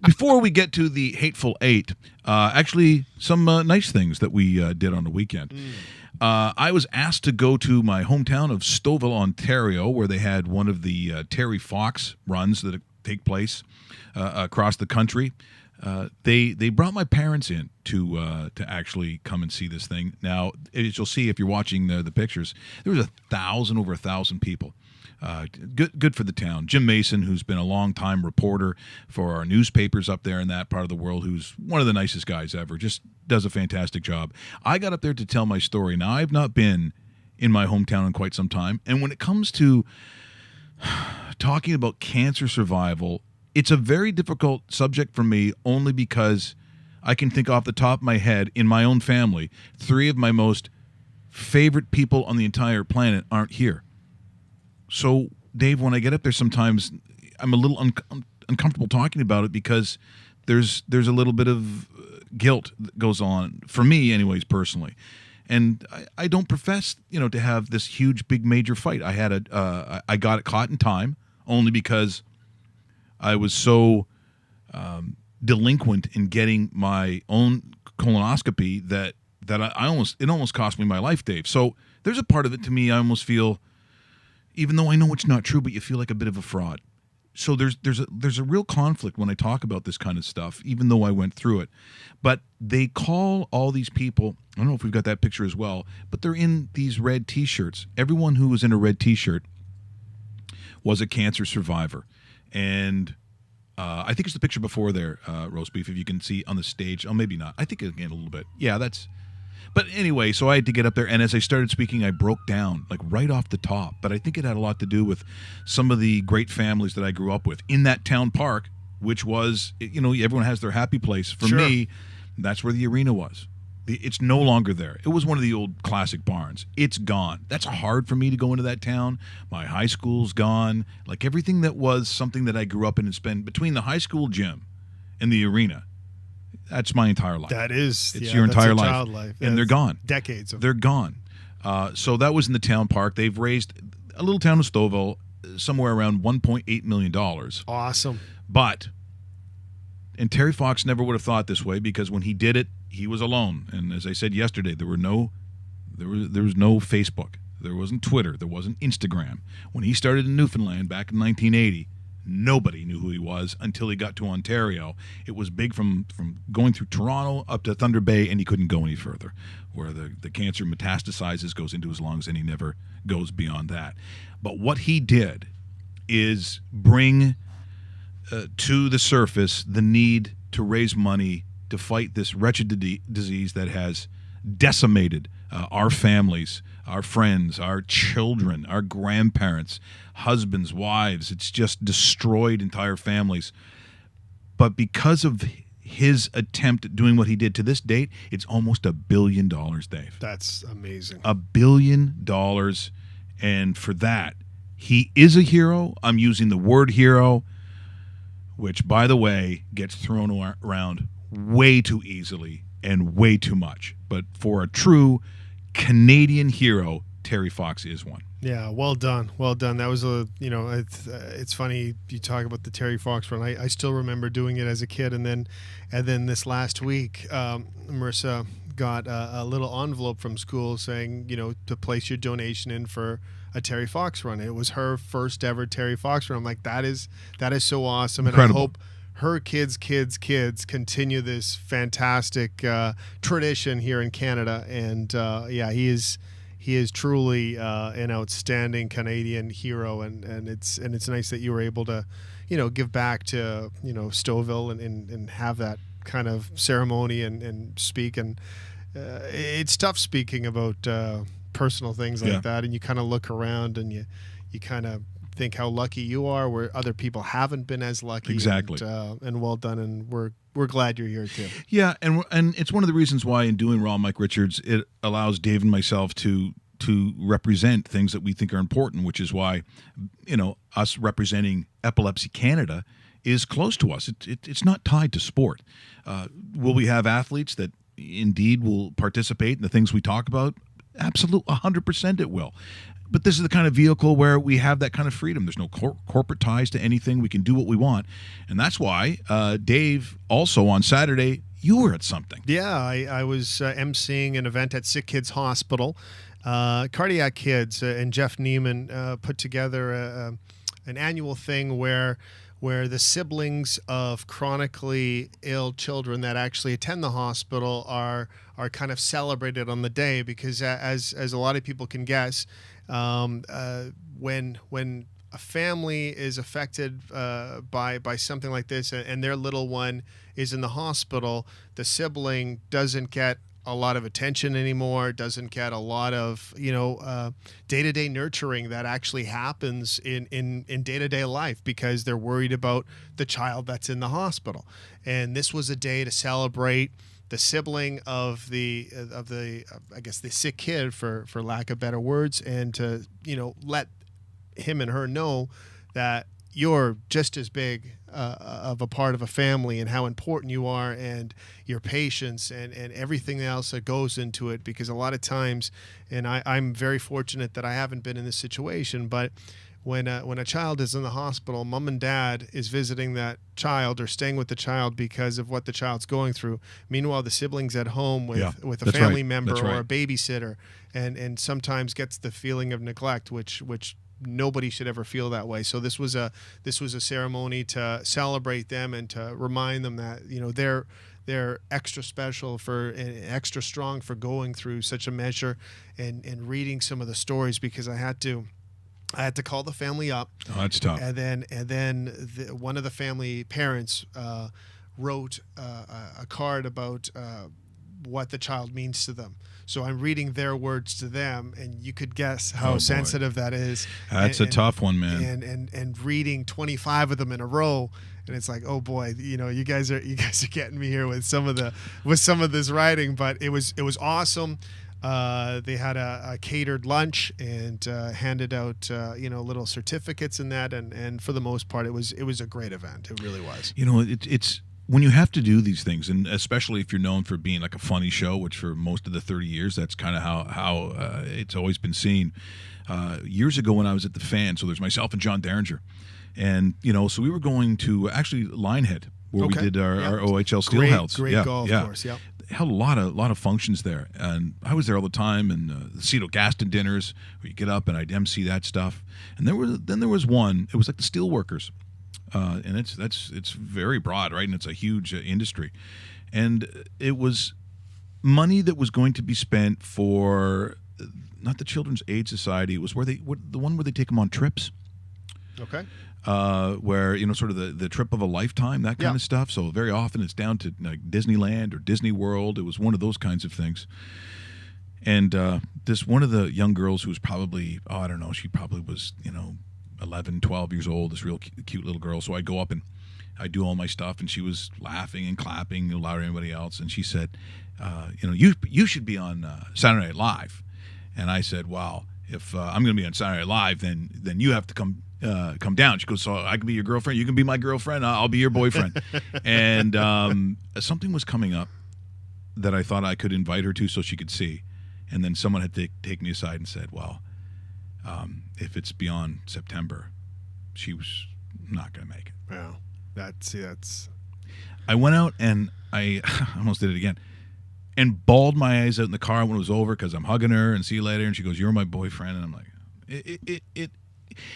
Before we get to the Hateful Eight, actually some nice things that we did on the weekend. I was asked to go to my hometown of Stouffville, Ontario, where they had one of the Terry Fox runs that take place across the country. They brought my parents in to actually come and see this thing. Now, as you'll see if you're watching the pictures, there was over 1,000 people. Good for the town. Jim Mason, who's been a long-time reporter for our newspapers up there in that part of the world, who's one of the nicest guys ever, just does a fantastic job. I got up there to tell my story. Now, I've not been in my hometown in quite some time, and when it comes to talking about cancer survival, it's a very difficult subject for me only because I can think off the top of my head, in my own family, 3 of my most favorite people on the entire planet aren't here. So, Dave, when I get up there sometimes, I'm a little uncomfortable talking about it because there's a little bit of guilt that goes on, for me anyways, personally. And I don't profess, to have this huge, big, major fight. I got it caught in time only because I was so delinquent in getting my own colonoscopy that it almost cost me my life, Dave. So there's a part of it to me I almost feel, even though I know it's not true, but you feel like a bit of a fraud. So there's a real conflict when I talk about this kind of stuff, even though I went through it. But they call all these people, I don't know if we've got that picture as well, but they're in these red T-shirts. Everyone who was in a red T-shirt was a cancer survivor. And I think it's the picture before there, Roast Beef, if you can see on the stage. Oh, maybe not. I think again a little bit. Yeah, that's... But anyway, so I had to get up there, and as I started speaking, I broke down, like right off the top. But I think it had a lot to do with some of the great families that I grew up with in that town park, which was, everyone has their happy place. For me, that's where the arena was. It's no longer there. It was one of the old classic barns. It's gone. That's hard for me to go into that town. My high school's gone. Like everything that was something that I grew up in and spent between the high school gym and the arena. That's my entire life. It's your entire life. Child life. And they're gone. Decades of They're gone. So that was in the town park. They've raised a little town of Stouffville somewhere around $1.8 million. Awesome. And Terry Fox never would have thought this way because when he did it, he was alone. And as I said yesterday, there was no Facebook. There wasn't Twitter. There wasn't Instagram. When he started in Newfoundland back in 1980, nobody knew who he was until he got to Ontario. It was big from going through Toronto up to Thunder Bay, and he couldn't go any further, where the cancer metastasizes, goes into his lungs, and he never goes beyond that. But what he did is bring to the surface the need to raise money to fight this wretched disease that has decimated our families, our friends, our children, our grandparents, husbands, wives. It's just destroyed entire families. But because of his attempt at doing what he did to this date, it's almost $1 billion, Dave. That's amazing. $1 billion. And for that, he is a hero. I'm using the word hero, which, by the way, gets thrown around way too easily and way too much. But for a true Canadian hero, Terry Fox is one. Yeah, well done. That was it's funny you talk about the Terry Fox run. I still remember doing it as a kid, and then this last week, Marissa got a little envelope from school saying, to place your donation in for a Terry Fox run. It was her first ever Terry Fox run. I'm like, that is so awesome. Incredible. And I hope her kids continue this fantastic tradition here in Canada. And he is truly an outstanding Canadian hero, and it's nice that you were able to, give back to Stouffville and have that kind of ceremony and speak. And it's tough speaking about personal things like that, and you kind of look around and you kind of think how lucky you are where other people haven't been as lucky. Exactly. And well done, and we're glad you're here too. Yeah, and it's one of the reasons why in doing Raw Mike Richards, it allows Dave and myself to represent things that we think are important, which is why, us representing Epilepsy Canada is close to us. It's not tied to sport. Will we have athletes that indeed will participate in the things we talk about? Absolute 100% it will. But this is the kind of vehicle where we have that kind of freedom. There's no corporate ties to anything. We can do what we want. And that's why, Dave, also on Saturday, you were at something. Yeah, I was emceeing an event at Sick Kids Hospital. Cardiac Kids and Jeff Neiman put together an annual thing where the siblings of chronically ill children that actually attend the hospital are kind of celebrated on the day, because as a lot of people can guess, when a family is affected by something like this and their little one is in the hospital, the sibling doesn't get a lot of attention anymore, doesn't get a lot of day-to-day nurturing that actually happens in day-to-day life, because they're worried about the child that's in the hospital. And this was a day to celebrate the sibling of the I guess the sick kid, for lack of better words, and to let him and her know that you're just as big of a part of a family, and how important you are, and your patience and everything else that goes into it. Because a lot of times, and I'm very fortunate that I haven't been in this situation, but when a child is in the hospital, mom and dad is visiting that child or staying with the child because of what the child's going through. Meanwhile, the sibling's at home with a family member or a babysitter, and sometimes gets the feeling of neglect, which nobody should ever feel that way. So this was a ceremony to celebrate them and to remind them that they're extra special and extra strong for going through such a measure, and reading some of the stories, because I had to call the family up. Oh, that's tough. And then one of the family parents wrote a card about what the child means to them. So I'm reading their words to them, and you could guess how sensitive that is. That's a tough one, man. And reading 25 of them in a row, and it's like, oh boy, you guys are getting me here with some of this writing. But it was awesome. They had a catered lunch and handed out little certificates and that, and for the most part, it was a great event. It really was. It's when you have to do these things, and especially if you're known for being like a funny show, which for most of the 30 years, that's kind of how it's always been seen. Years ago when I was at the Fan, so there's myself and John Derringer, and so we were going to actually Linehead, where we did our OHL Steelheads. Great golf course, yeah. Held a lot of functions there, and I was there all the time. And the Cito Gaston dinners, where you get up and I'd MC that stuff. And there was one. It was like the steelworkers, and it's very broad, right? And it's a huge industry, and it was money that was going to be spent for not the Children's Aid Society. It was the one where they take them on trips. Okay. Where sort of the trip of a lifetime, that kind of stuff. So very often it's down to like Disneyland or Disney World. It was one of those kinds of things. And this one of the young girls who was probably, I don't know, she probably was 11, 12 years old. This real cute little girl. So I go up and I do all my stuff, and she was laughing and clapping louder than anybody else. And she said, you should be on Saturday Night Live. And I said, well, if I'm going to be on Saturday Night Live, then you have to come down. She goes, so I can be your girlfriend, you can be my girlfriend, I'll be your boyfriend. And something was coming up that I thought I could invite her to so she could see. And then someone had to take me aside and said, well, if it's beyond September, she was not going to make it. Wow. That's I went out and I almost did it again and bawled my eyes out in the car when it was over, because I'm hugging her and see you later, and she goes, you're my boyfriend. And I'm like,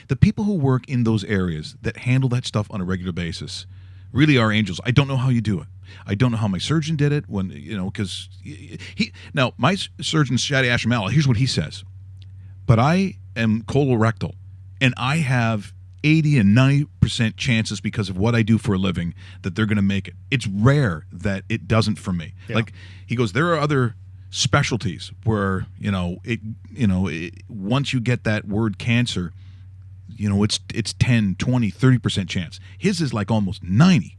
the people who work in those areas that handle that stuff on a regular basis really are angels. I don't know how you do it. I don't know how my surgeon did it because now my surgeon, Shadi Ashamala, here's what he says. But I am colorectal, and I have 80 and 90% chances, because of what I do for a living, that they're going to make it. It's rare that it doesn't for me. Yeah. Like he goes, there are other specialties where once you get that word cancer, it's 10, 20, 30% chance. His is like almost 90%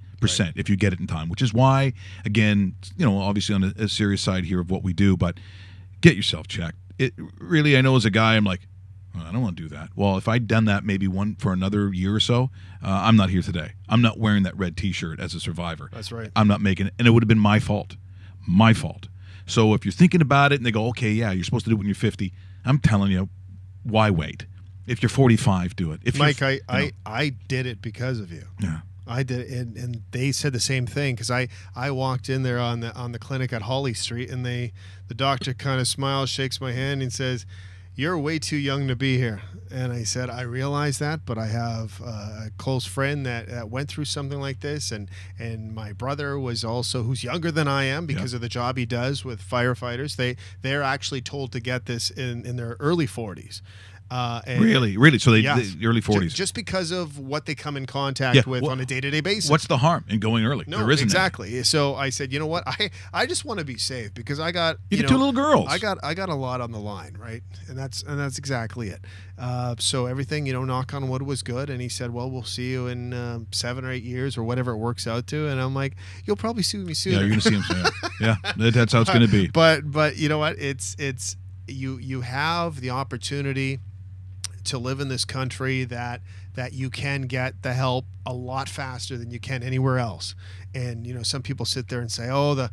if you get it in time, which is why, again, obviously on a serious side here of what we do, but get yourself checked. It really, I know as a guy, I'm like, well, I don't want to do that. Well, if I'd done that maybe for another year or so, I'm not here today. I'm not wearing that red T-shirt as a survivor. That's right. I'm not making it, and it would have been my fault. So if you're thinking about it and they go, okay, yeah, you're supposed to do it when you're 50, I'm telling you, why wait? If you're 45, do it. If Mike, I did it because of you. Yeah. I did, and they said the same thing because I walked in there on the clinic at Holly Street, and the doctor kind of smiles, shakes my hand, and says, "You're way too young to be here." And I said, "I realize that, but I have a close friend that went through something like this, and my brother was also, who's younger than I am because of the job he does with firefighters. They're actually told to get this in their early 40s." Really? So the early 40s. Just because of what they come in contact with on a day-to-day basis. What's the harm in going early? No, there isn't exactly. Any. So I said, you know what? I just want to be safe because I got you got two little girls. I got a lot on the line, right? And that's exactly it. So everything, knock on wood, was good. And he said, well, we'll see you in 7 or 8 years or whatever it works out to. And I'm like, you'll probably see me soon. Yeah, you're gonna see him soon. Yeah, that's how it's gonna be. But you know what? It's you have the opportunity to live in this country that you can get the help a lot faster than you can anywhere else. And some people sit there and say, "Oh,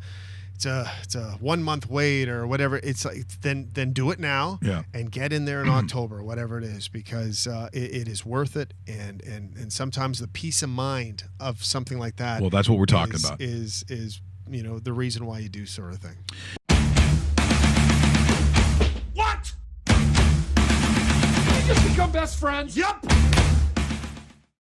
it's a 1 month wait or whatever." It's like then do it now and get in there in October, whatever it is, because it is worth it. And sometimes the peace of mind of something like that. Well, that's what we're talking about. Is the reason why you do sort of thing. What? Just become best friends? Yep.